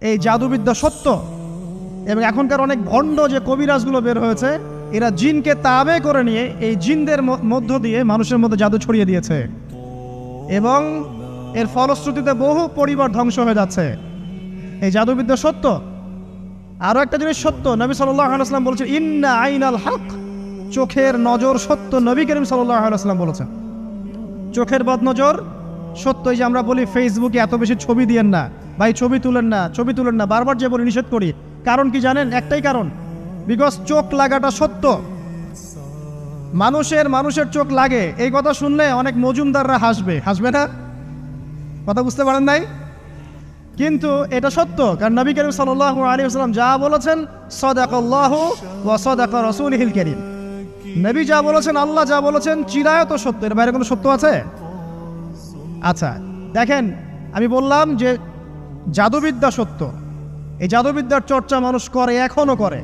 এই জাদুবিদ্যা সত্য। এবং এখনকার অনেক ভণ্ড যে কবিরাজগুলো বের হয়েছে, এরা জিনকে তাবে করে নিয়ে এই জিনদের মধ্য দিয়ে মানুষের মধ্যে জাদু ছড়িয়ে দিয়েছে, এবং এর ফলশ্রুতিতে বহু পরিবার ধ্বংস হয়ে যাচ্ছে। এই জাদুবিদ্যা সত্য। আরও একটা জিনিস সত্য, নবী সাল্লাল্লাহু আলাইহি ওয়াসাল্লাম বলেছেন ইন্না আইনাল হক, চোখের নজর সত্য। নবী করিম সাল্লাল্লাহু আলাইহি ওয়াসাল্লাম বলেছেন চোখের বদনজর সত্য। এই যে আমরা বলি ফেসবুকে এত বেশি ছবি দিয়েন না ভাই, ছবি তুলেন না, ছবি তুলেন না, বারবার যে বলি নিষেধ করি। কারণ কি জানেন? একটাই কারণ, বিকজ চোখ লাগাটা সত্য। মানুষের চোখ লাগে, এই কথা শুনলে অনেক মজুমদাররা হাসবে না? কথা বুঝতে পারেন নাই? কিন্তু এটা সত্য, কারণ নবী করিম সাল্লাল্লাহু আলাইহি ওয়াসাল্লাম যা বলেছেন সাদাকাল্লাহু ওয়া সাদাকা রাসূলুহুল কারীম। নবী যা বলেছেন, আল্লাহ যা বলেছেন চিরায়ত সত্য, এর বাইরে কোনো সত্য আছে? আচ্ছা দেখেন, আমি বললাম যে জাদুবিদ্যা সত্য। এই জাদুবিদ্যার চর্চা মানুষ করে, এখনো করে।